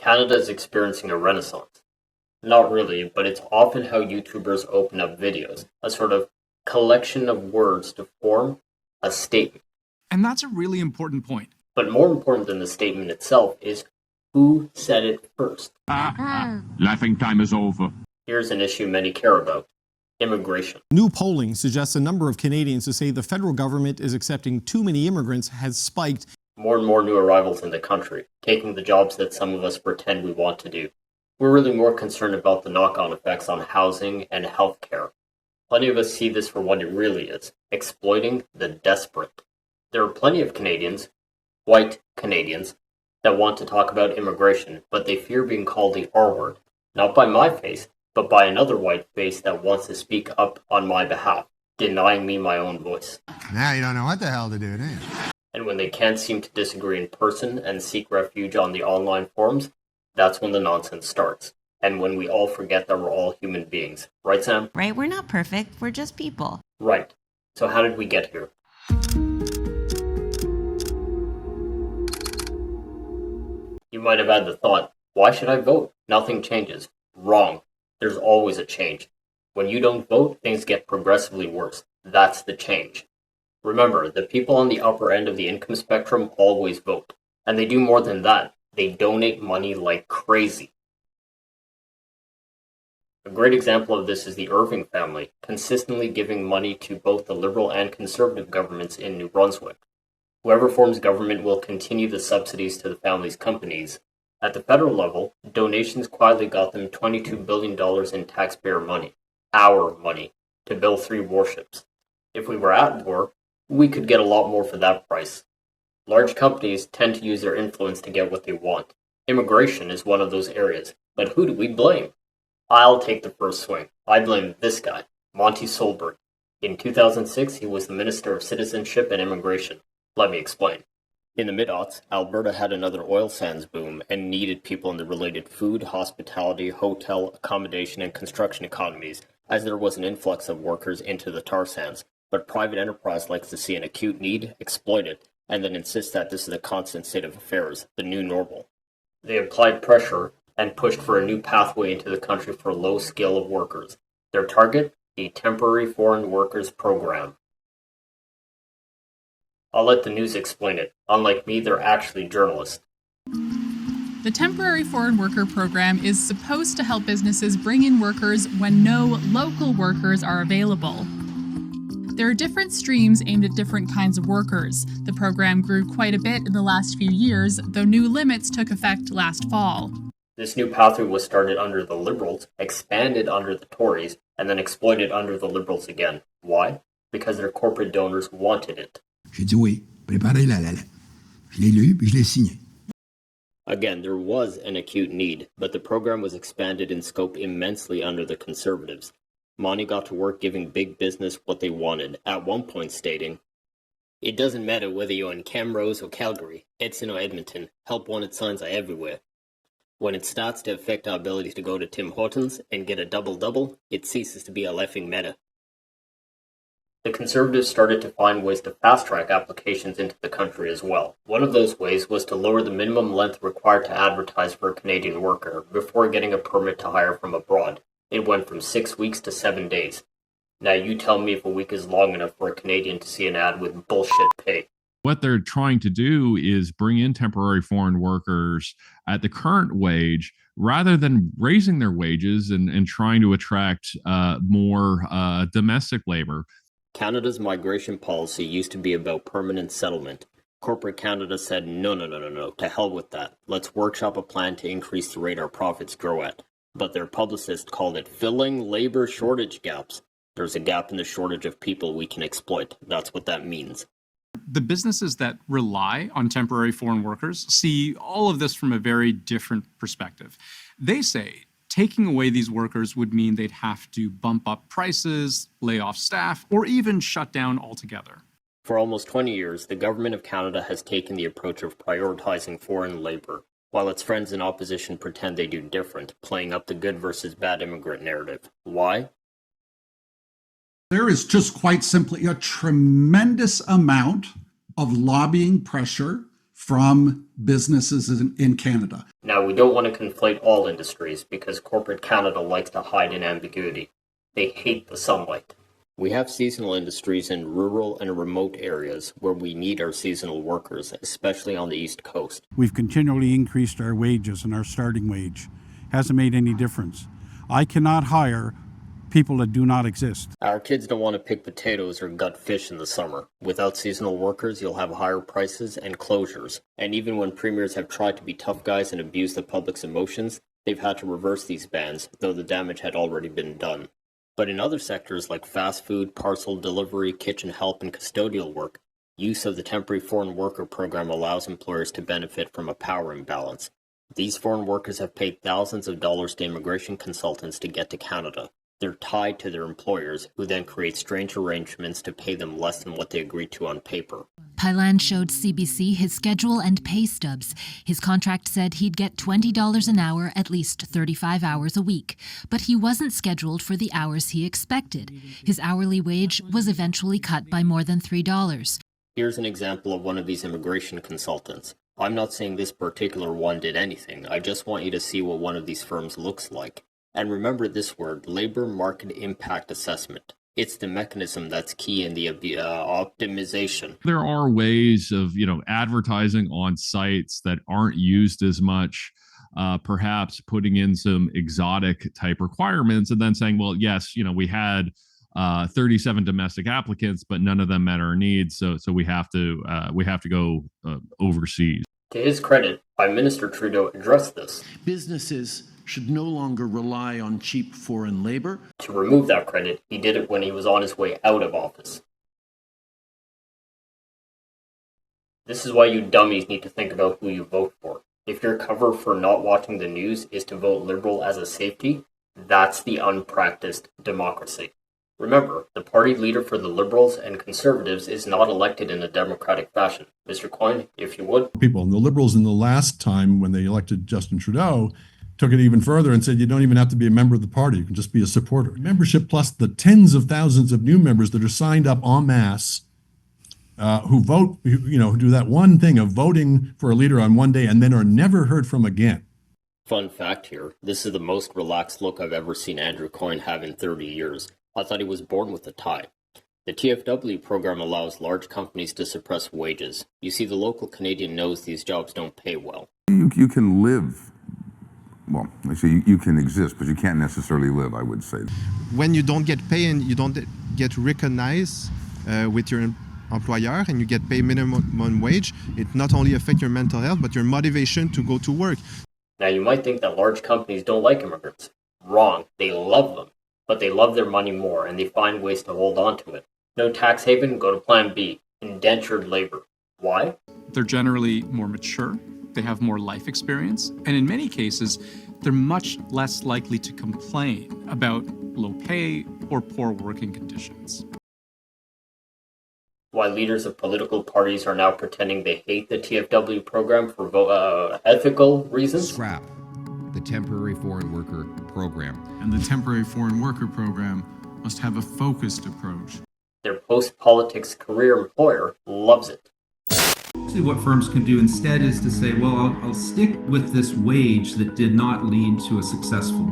Canada is experiencing a renaissance. Not really, but it's often how YouTubers open up videos, a sort of collection of words to form a statement. And that's a really important point. But more important than the statement itself is who said it first. Laughing time is over. Here's an issue many care about: immigration. New polling suggests a number of Canadians who say the federal government is accepting too many immigrants has spiked. More and more new arrivals in the country, taking the jobs that some of us pretend we want to do. We're really more concerned about the knock-on effects on housing and healthcare. Plenty of us see this for what it really is: exploiting the desperate. There are plenty of Canadians, white Canadians, that want to talk about immigration, but they fear being called the R word, not by my face, but by another white face that wants to speak up on my behalf, denying me my own voice. Now you don't know what the hell to do, do you? And when they can't seem to disagree in person and seek refuge on the online forums, that's when the nonsense starts. And when we all forget that we're all human beings. Right, Sam? Right, we're not perfect, we're just people. Right. So how did we get here? You might have had the thought, why should I vote? Nothing changes. Wrong. There's always a change. When you don't vote, things get progressively worse. That's the change. Remember, the people on the upper end of the income spectrum always vote. And they do more than that. They donate money like crazy. A great example of this is the Irving family, consistently giving money to both the Liberal and Conservative governments in New Brunswick. Whoever forms government will continue the subsidies to the family's companies. At the federal level, donations quietly got them $22 billion in taxpayer money, our money, to build 3 warships. If we were at war, we could get a lot more for that price. Large companies tend to use their influence to get what they want. Immigration is one of those areas, but who do we blame? I'll take the first swing. I blame this guy, Monty Solberg. In 2006, he was the Minister of Citizenship and Immigration. Let me explain. In the mid-aughts, Alberta had another oil sands boom and needed people in the related food, hospitality, hotel, accommodation, and construction economies, as there was an influx of workers into the tar sands. But private enterprise likes to see an acute need, exploit it, and then insist that this is a constant state of affairs, the new normal. They applied pressure and pushed for a new pathway into the country for low skill of workers. Their target? The Temporary Foreign Workers Program. I'll let the news explain it. Unlike me, they're actually journalists. The Temporary Foreign Worker Program is supposed to help businesses bring in workers when no local workers are available. There are different streams aimed at different kinds of workers. The program grew quite a bit in the last few years, though new limits took effect last fall. This new pathway was started under the Liberals, expanded under the Tories, and then exploited under the Liberals again. Why? Because their corporate donors wanted it. J'ai dit oui, préparez la lettre. Je l'ai lu, puis je l'ai signé. Again, there was an acute need, but the program was expanded in scope immensely under the Conservatives. Monty got to work giving big business what they wanted, at one point stating, "It doesn't matter whether you're in Camrose or Calgary, Edson or Edmonton, help wanted signs are everywhere. When it starts to affect our ability to go to Tim Hortons and get a double-double, it ceases to be a laughing matter." The Conservatives started to find ways to fast-track applications into the country as well. One of those ways was to lower the minimum length required to advertise for a Canadian worker before getting a permit to hire from abroad. It went from 6 weeks to 7 days. Now you tell me if a week is long enough for a Canadian to see an ad with bullshit pay. What they're trying to do is bring in temporary foreign workers at the current wage rather than raising their wages and trying to attract more domestic labor. Canada's migration policy used to be about permanent settlement. Corporate Canada said, no, to hell with that. Let's workshop a plan to increase the rate our profits grow at. But their publicists called it filling labor shortage gaps. There's a gap in the shortage of people we can exploit. That's what that means. The businesses that rely on temporary foreign workers see all of this from a very different perspective. They say taking away these workers would mean they'd have to bump up prices, lay off staff, or even shut down altogether. For almost 20 years, the government of Canada has taken the approach of prioritizing foreign labor, while its friends in opposition pretend they do different, playing up the good versus bad immigrant narrative. Why? There is just quite simply a tremendous amount of lobbying pressure from businesses in Canada. Now, we don't want to conflate all industries because corporate Canada likes to hide in ambiguity. They hate the sunlight. We have seasonal industries in rural and remote areas where we need our seasonal workers, especially on the East Coast. We've continually increased our wages, and our starting wage hasn't made any difference. I cannot hire people that do not exist. Our kids don't want to pick potatoes or gut fish in the summer. Without seasonal workers, you'll have higher prices and closures. And even when premiers have tried to be tough guys and abuse the public's emotions, they've had to reverse these bans, though the damage had already been done. But in other sectors like fast food, parcel delivery, kitchen help, and custodial work, use of the Temporary Foreign Worker Program allows employers to benefit from a power imbalance. These foreign workers have paid thousands of dollars to immigration consultants to get to Canada. They're tied to their employers, who then create strange arrangements to pay them less than what they agreed to on paper. Pailan showed CBC his schedule and pay stubs. His contract said he'd get $20 an hour, at least 35 hours a week. But he wasn't scheduled for the hours he expected. His hourly wage was eventually cut by more than $3. Here's an example of one of these immigration consultants. I'm not saying this particular one did anything. I just want you to see what one of these firms looks like. And remember this word, labor market impact assessment. It's the mechanism that's key in the optimization. There are ways of, advertising on sites that aren't used as much, perhaps putting in some exotic type requirements and then saying, well, yes, we had 37 domestic applicants, but none of them met our needs. So we have to go overseas. To his credit, Prime Minister Trudeau addressed this. Businesses should no longer rely on cheap foreign labor. To remove that credit, he did it when he was on his way out of office. This is why you dummies need to think about who you vote for. If your cover for not watching the news is to vote Liberal as a safety, that's the unpracticed democracy. Remember, the party leader for the Liberals and Conservatives is not elected in a democratic fashion. Mr. Coyne, if you would. People, and the Liberals in the last time when they elected Justin Trudeau took it even further and said you don't even have to be a member of the party, you can just be a supporter. Membership plus the tens of thousands of new members that are signed up en masse who vote, who do that one thing of voting for a leader on one day and then are never heard from again. Fun fact here, this is the most relaxed look I've ever seen Andrew Coyne have in 30 years. I thought he was born with a tie. The TFW program allows large companies to suppress wages. You see, the local Canadian knows these jobs don't pay well. You can live. Well, actually, you can exist, but you can't necessarily live, I would say. When you don't get paid and you don't get recognized with your employer and you get paid minimum wage, it not only affects your mental health, but your motivation to go to work. Now, you might think that large companies don't like immigrants. Wrong. They love them. But they love their money more, and they find ways to hold on to it. No tax haven, go to Plan B. Indentured labor. Why? They're generally more mature. They have more life experience, and in many cases, they're much less likely to complain about low pay or poor working conditions. Why leaders of political parties are now pretending they hate the TFW program for ethical reasons? Scrap the Temporary Foreign Worker Program. And the Temporary Foreign Worker Program must have a focused approach. Their post-politics career employer loves it. What firms can do instead is to say, well, I'll stick with this wage that did not lead to a successful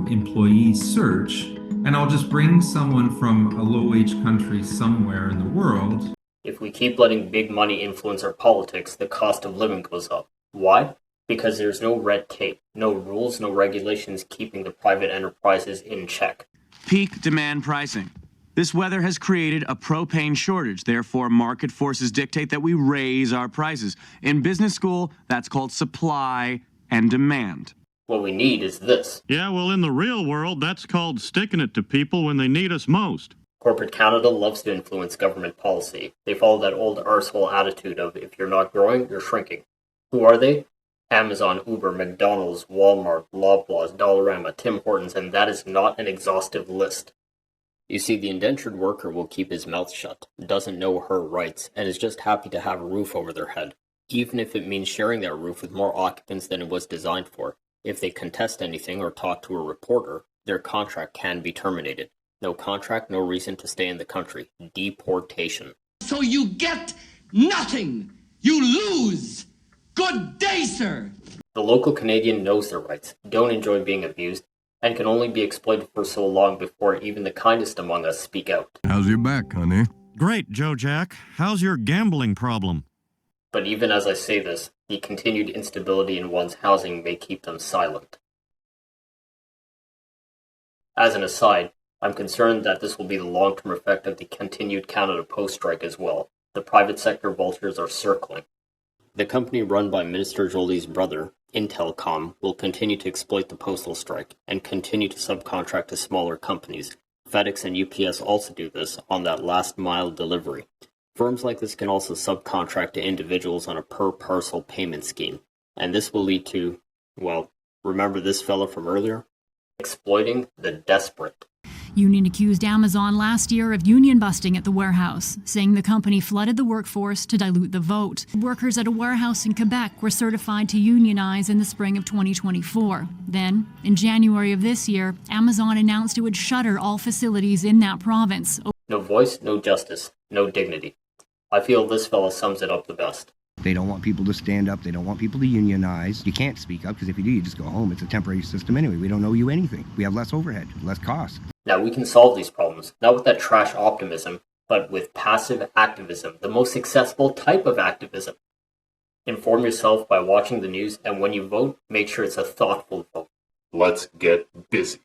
employee search, and I'll just bring someone from a low-wage country somewhere in the world. If we keep letting big money influence our politics, the cost of living goes up. Why? Because there's no red tape, no rules, no regulations keeping the private enterprises in check. Peak demand pricing. This weather has created a propane shortage. Therefore, market forces dictate that we raise our prices. In business school, that's called supply and demand. What we need is this. Yeah, well, in the real world, that's called sticking it to people when they need us most. Corporate Canada loves to influence government policy. They follow that old arsehole attitude of if you're not growing, you're shrinking. Who are they? Amazon, Uber, McDonald's, Walmart, Loblaws, Dollarama, Tim Hortons, and that is not an exhaustive list. You see, the indentured worker will keep his mouth shut, doesn't know her rights, and is just happy to have a roof over their head, even if it means sharing that roof with more occupants than it was designed for. If they contest anything or talk to a reporter, their contract can be terminated. No contract, no reason to stay in the country. Deportation. So you get nothing. You lose! Good day, sir! The local Canadian knows their rights, don't enjoy being abused, and can only be exploited for so long before even the kindest among us speak out. How's your back, honey? Great, Joe Jack. How's your gambling problem? But even as I say this, the continued instability in one's housing may keep them silent. As an aside, I'm concerned that this will be the long-term effect of the continued Canada Post strike as well. The private sector vultures are circling. The company run by Minister Jolie's brother, Intelcom, will continue to exploit the postal strike and continue to subcontract to smaller companies. FedEx and UPS also do this on that last-mile delivery. Firms like this can also subcontract to individuals on a per-parcel payment scheme. And this will lead to, well, remember this fella from earlier? Exploiting the desperate. Union accused Amazon last year of union busting at the warehouse, saying the company flooded the workforce to dilute the vote. Workers at a warehouse in Quebec were certified to unionize in the spring of 2024. Then, in January of this year, Amazon announced it would shutter all facilities in that province. No voice, no justice, no dignity. I feel this fella sums it up the best. They don't want people to stand up. They don't want people to unionize. You can't speak up because if you do, you just go home. It's a temporary system anyway. We don't owe you anything. We have less overhead, less cost. Now we can solve these problems, not with that trash optimism, but with passive activism, the most successful type of activism. Inform yourself by watching the news, and when you vote, make sure it's a thoughtful vote. Let's get busy.